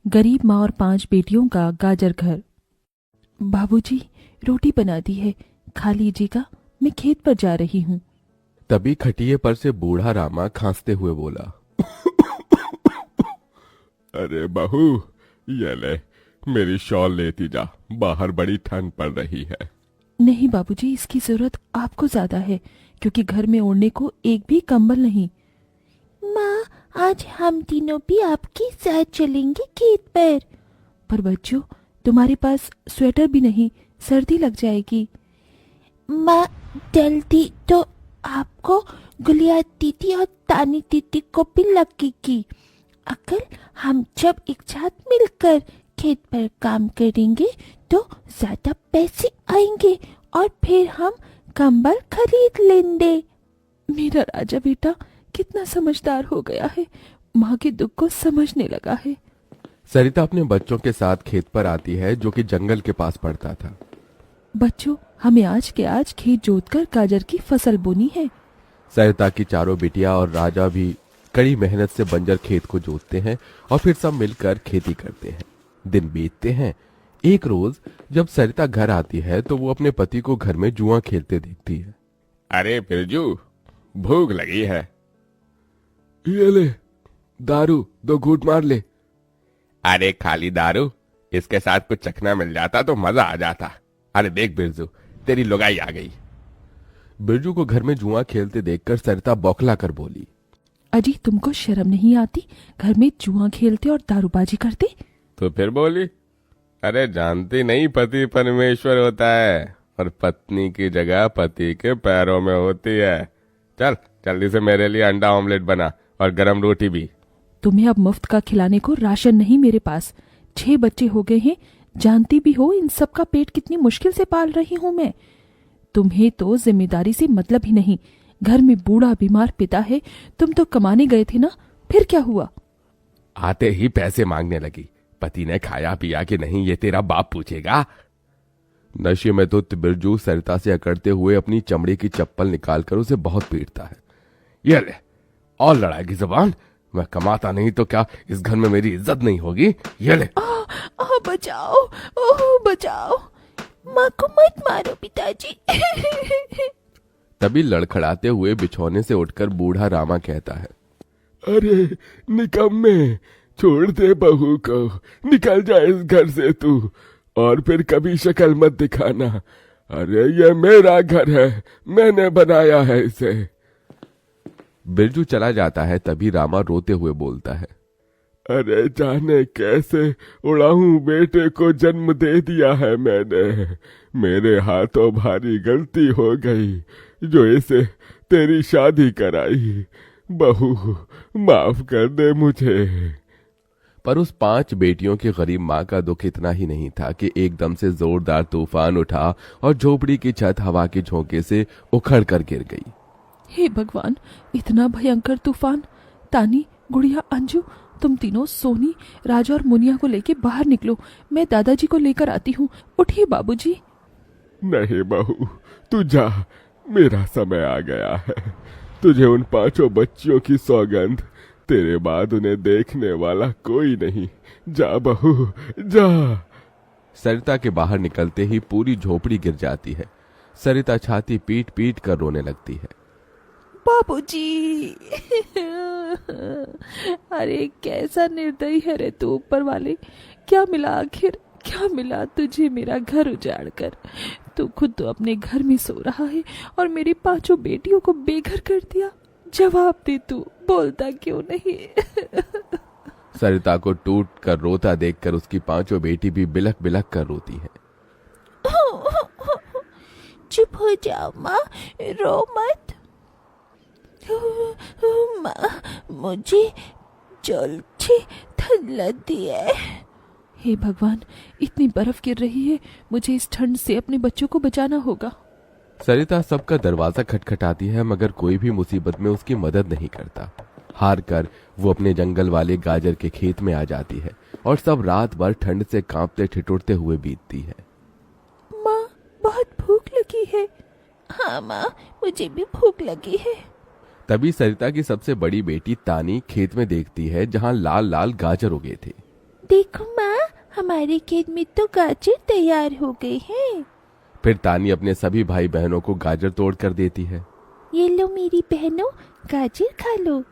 गरीब माँ और 5 बेटियों का गाजर घर। बाबूजी, रोटी बना दी है, खा लीजिएगा, मैं खेत पर जा रही हूँ। तभी खटिये पर से बूढ़ा रामा खांसते हुए बोला, अरे बहू, ये ले, मेरी शॉल लेती जा, बाहर बड़ी ठंड पड़ रही है। नहीं बाबूजी, इसकी जरूरत आपको ज्यादा है, क्योंकि घर में ओढ़ने को एक भी कंबल नहीं। माँ, आज हम तीनों भी आपके साथ चलेंगे खेत पर बच्चों, तुम्हारे पास स्वेटर भी नहीं, सर्दी लग जाएगी। माँ, जल्दी तो आपको गुलिया दीदी और तानी दीदी को भी लगेगी। अगर हम जब एक साथ मिलकर खेत पर काम करेंगे तो ज्यादा पैसे आएंगे और फिर हम कंबल खरीद लेंगे। मेरा राजा बेटा कितना समझदार हो गया है, माँ के दुख को समझने लगा है। सरिता अपने बच्चों के साथ खेत पर आती है, जो कि जंगल के पास पड़ता था। बच्चों, हमें आज के आज खेत जोतकर गाजर की फसल बोनी है। सरिता की चारों बिटिया और राजा भी कड़ी मेहनत से बंजर खेत को जोतते हैं और फिर सब मिलकर खेती करते हैं। दिन बीतते हैं। एक रोज जब सरिता घर आती है तो वो अपने पति को घर में जुआ खेलते देखती है। अरे बिरजू, भूख लगी है। ये ले, दारू 2 घूंट मार ले। अरे खाली दारू, इसके साथ कुछ चखना मिल जाता तो मजा आ जाता। अरे देख बिरजू, तेरी लुगाई आ गई। बिरजू को घर में जुआ खेलते देखकर सरिता बौखला कर बोली, अजी, तुमको शर्म नहीं आती? घर में जुआ खेलते और दारूबाजी करते। तो फिर बोली, अरे जानती नहीं, पति परमेश्वर होता है और पत्नी की जगह पति के पैरों में होती है। चल जल्दी से मेरे लिए अंडा ऑमलेट बना और गरम रोटी भी। तुम्हें अब मुफ्त का खिलाने को राशन नहीं मेरे पास। 6 बच्चे हो गए हैं, जानती भी हो इन सब का पेट कितनी मुश्किल से पाल रही हूँ मैं। तुम्हें तो जिम्मेदारी से मतलब ही नहीं। घर में बूढ़ा बीमार पिता है, तुम तो कमाने गए थे ना, फिर क्या हुआ? आते ही पैसे मांगने लगी। पति ने खाया पिया कि नहीं ये तेरा बाप पूछेगा। नशे में तो बिरजू सरिता से अकड़ते हुए अपनी चमड़े की चप्पल निकालकर उसे बहुत पीटता है। ये ले, और लड़ाएगी जुबान? मैं कमाता नहीं तो क्या इस घर में मेरी इज्जत नहीं होगी? ये ले। बचाओ, ओह बचाओ, माँ को मत मारो पिताजी। तभी लड़खड़ाते हुए बिछौने से उठकर बूढ़ा रामा कहता है, अरे निकम्मे, छोड़ दे बहू को, निकल जा इस घर से तू, और फिर कभी शक्ल मत दिखाना। अरे ये मेरा घर है, मैंने बनाया है इसे। बिरजू चला जाता है। तभी रामा रोते हुए बोलता है, अरे जाने कैसे उड़ाऊं बेटे को जन्म दे दिया है मैंने। मेरे हाथों भारी गलती हो गई जो इसे तेरी शादी कराई। बहू माफ कर दे मुझे। पर उस 5 बेटियों की गरीब माँ का दुख इतना ही नहीं था कि एकदम से जोरदार तूफान उठा और झोपड़ी की छत हवा के झोंके से उखड़ कर गिर गई। हे भगवान, इतना भयंकर तूफान! तानी, गुड़िया, अंजू, तुम तीनों सोनी, राजा और मुनिया को लेके बाहर निकलो, मैं दादाजी को लेकर आती हूँ। उठिए बाबूजी। नहीं बहू, तू जा, मेरा समय आ गया है। तुझे उन 5 बच्चियों की सौगंध, तेरे बाद उन्हें देखने वाला कोई नहीं। जा बहू, जा। सरिता के बाहर निकलते ही पूरी झोपड़ी गिर जाती है। सरिता छाती पीट पीट कर रोने लगती है। बाबूजी। अरे कैसा निर्दयी है रे तू ऊपर वाले! क्या मिला आखिर, क्या मिला तुझे मेरा घर उजाड़ कर? तू खुद तो अपने घर में सो रहा है और मेरी 5 बेटियों को बेघर कर दिया। जवाब दे, तू बोलता क्यों नहीं? सरिता को टूट कर रोता देखकर उसकी 5 बेटी भी बिलख बिलख कर रोती है। चुप हो जाओ माँ, रो मत। माँ, मुझे जल्दी ठंड लगती है। हे भगवान, इतनी बर्फ गिर रही है, मुझे इस ठंड से अपने बच्चों को बचाना होगा। सरिता सबका दरवाजा खटखटाती है, मगर कोई भी मुसीबत में उसकी मदद नहीं करता। हार कर वो अपने जंगल वाले गाजर के खेत में आ जाती है और सब रात भर ठंड से कांपते ठिठुरते हुए बीतती है। माँ, बहुत भूख लगी है। हाँ माँ, मुझे भी भूख लगी है। तभी सरिता की सबसे बड़ी बेटी तानी खेत में देखती है जहां लाल लाल गाजर उगे थे। देखो माँ, हमारे खेत में तो गाजर तैयार हो गए हैं। फिर तानी अपने सभी भाई बहनों को गाजर तोड़ कर देती है। ये लो मेरी बहनों, गाजर खा लो।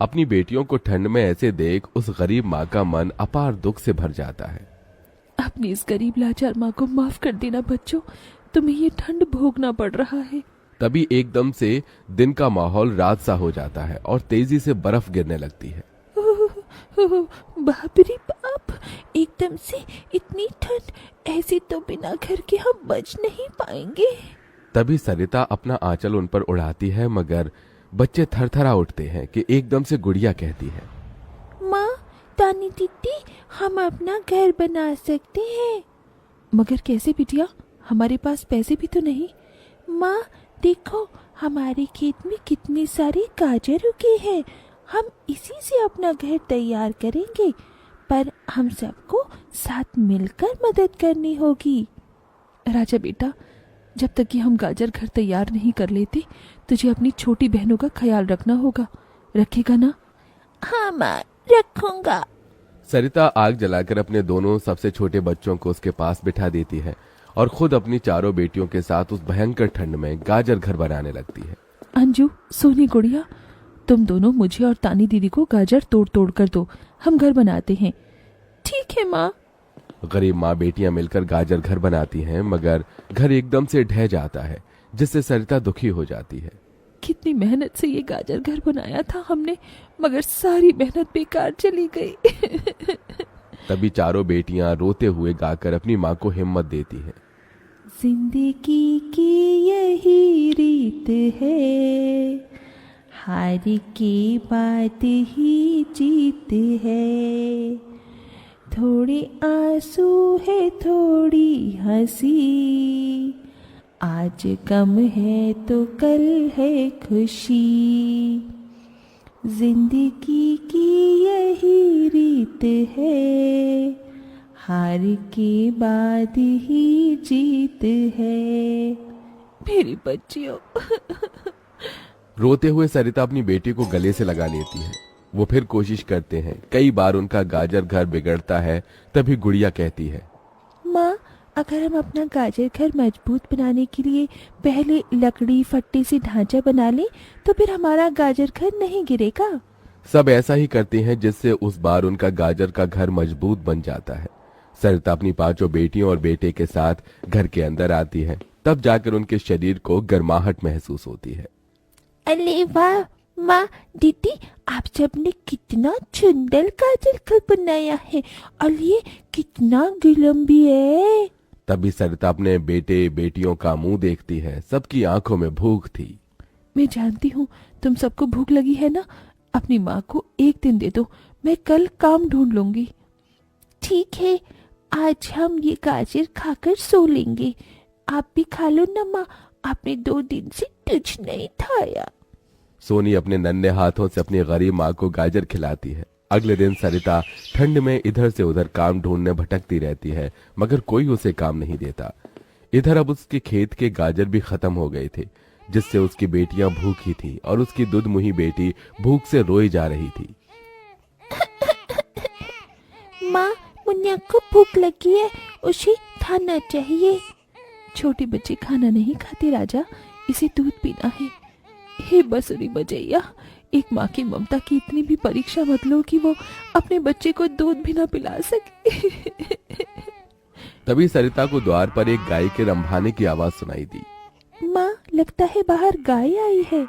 अपनी बेटियों को ठंड में ऐसे देख उस गरीब माँ का मन अपार दुख से भर जाता है। अपनी इस गरीब लाचार माँ को माफ कर देना बच्चों, तुम्हें ये ठंड भोगना पड़ रहा है। तभी एकदम से दिन का माहौल रात सा हो जाता है और तेजी से बर्फ गिरने लगती है। बाप रे बाप, एकदम से इतनी ठंड, ऐसे तो बिना घर के हम बच नहीं पाएंगे। तभी सरिता अपना आंचल उन पर उड़ाती है, मगर बच्चे थरथरा उठते हैं कि एकदम से गुड़िया कहती है, माँ, तानी दीदी, हम अपना घर बना सकते हैं। मगर कैसे बिटिया, हमारे पास पैसे भी तो नहीं। माँ देखो, हमारे खेत में कितने सारे गाजर उगे हैं, हम इसी से अपना घर तैयार करेंगे, पर हम सबको साथ मिलकर मदद करनी होगी। राजा बेटा, जब तक कि हम गाजर घर तैयार नहीं कर लेते, तुझे अपनी छोटी बहनों का ख्याल रखना होगा, रखेगा ना? हाँ माँ, रखूंगा। सरिता आग जलाकर अपने दोनों सबसे छोटे बच्चों को उसके पास बिठा देती है और खुद अपनी चारों बेटियों के साथ उस भयंकर ठंड में गाजर घर बनाने लगती है। अंजू, सोनी, गुड़िया, तुम दोनों मुझे और तानी दीदी को गाजर तोड़ तोड़ कर दो, हम घर बनाते हैं। ठीक है माँ। गरीब माँ बेटियां मिलकर गाजर घर बनाती हैं, मगर घर एकदम से ढह जाता है, जिससे सरिता दुखी हो जाती है। कितनी मेहनत से ये गाजर घर बनाया था हमने, मगर सारी मेहनत बेकार चली गई। तभी चारों बेटियां रोते हुए गाकर अपनी माँ को हिम्मत देती हैं। जिंदगी की यही रीत है, हार के बाद ही जीत है, थोड़े आंसू है थोड़ी हंसी, आज गम है तो कल है खुशी, जिंदगी की यही रीत है, हार के बाद ही जीत है। मेरी बच्चियों। रोते हुए सरिता अपनी बेटी को गले से लगा लेती है। वो फिर कोशिश करते हैं, कई बार उनका गाजर घर बिगड़ता है। तभी गुड़िया कहती है, माँ, अगर हम अपना गाजर घर मजबूत बनाने के लिए पहले लकड़ी फट्टे से ढांचा बना लें, तो फिर हमारा गाजर घर नहीं गिरेगा। सब ऐसा ही करते हैं, जिससे उस बार उनका गाजर का घर मजबूत बन जाता है। सरिता अपनी पांचों बेटियों और बेटे के साथ घर के अंदर आती है, तब जाकर उनके शरीर को गर्माहट महसूस होती है। अरे वाह माँ, दीदी, आप सबने कितना सुंदर गाजर घर बनाया है, और ये कितना गर्म भी है। तभी सरिता अपने बेटे बेटियों का मुंह देखती है, सबकी आंखों में भूख थी। मैं जानती हूँ तुम सबको भूख लगी है ना, अपनी माँ को एक दिन दे दो, मैं कल काम ढूंढ लूंगी। ठीक है, आज हम ये गाजर खाकर सो लेंगे। आप भी खा लो ना माँ, आपने 2 दिन से कुछ नहीं खाया। सोनी अपने नन्हे हाथों से अपनी गरीब माँ को गाजर खिलाती है। अगले दिन सरिता ठंड में इधर से उधर काम ढूंढने भटकती रहती है, मगर कोई उसे काम नहीं देता। इधर अब उसके खेत के गाजर भी खत्म हो गए थे, जिससे उसकी बेटियां भूखी थी और उसकी दूधमुही बेटी भूख से रोई जा रही थी। माँ, मुन्ना को भूख लगी है, उसे खाना चाहिए। छोटे बच्चे खाना नहीं खाते राजा, इसे दूध पीना है। हे बसुरी बजैया, एक माँ की ममता की इतनी भी परीक्षा मत लो कि वो अपने बच्चे को दूध भी ना पिला सके। तभी सरिता को द्वार पर एक गाय के रंभाने की आवाज सुनाई दी। माँ, लगता है बाहर गाय आई है।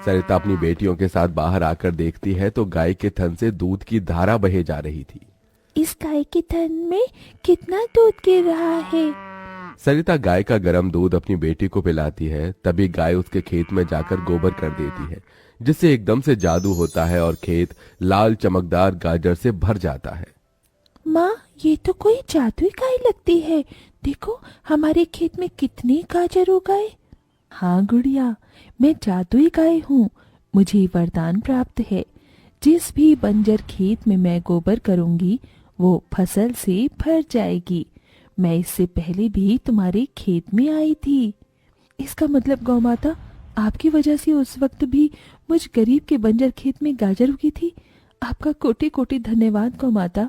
सरिता अपनी बेटियों के साथ बाहर आकर देखती है तो गाय के थन से दूध की धारा बहे जा रही थी। इस गाय के थन में कितना दूध गिर रहा है। सरिता गाय का गर्म दूध अपनी बेटी को पिलाती है। तभी गाय उसके खेत में जाकर गोबर कर देती है, जिससे एकदम से जादू होता है और खेत लाल चमकदार गाजर से भर जाता है। माँ, ये तो कोई जादुई गाय लगती है। देखो, हमारे खेत में कितने गाजर हो गए। हाँ गुड़िया, मैं जादुई गाय हूँ। मुझे वरदान प्राप्त है, जिस भी बंजर खेत में मैं गोबर करूंगी वो फसल से भर जाएगी। मैं इससे पहले भी तुम्हारे खेत में आई थी। इसका मतलब गौ माता, आपकी वजह से उस वक्त भी मुझ गरीब के बंजर खेत में गाजर उगी थी। आपका कोटि कोटि धन्यवाद गौ माता।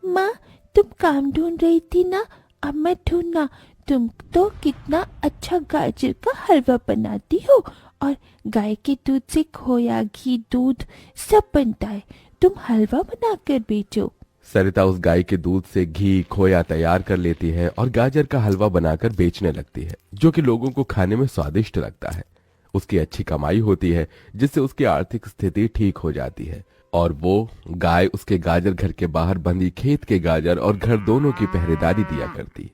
माँ, तुम काम ढूंढ रही थी ना, अब मैं ढूंढना। तुम तो कितना अच्छा गाजर का हलवा बनाती हो, और गाय के दूध से खोया, घी, दूध सब बनता है। तुम हलवा बनाकर बेचो। सरिता उस गाय के दूध से घी खोया तैयार कर लेती है और गाजर का हलवा बनाकर बेचने लगती है, जो कि लोगों को खाने में स्वादिष्ट लगता है। उसकी अच्छी कमाई होती है, जिससे उसकी आर्थिक स्थिति ठीक हो जाती है और वो गाय उसके गाजर घर के बाहर बंधी खेत के गाजर और घर दोनों की पहरेदारी दिया करती।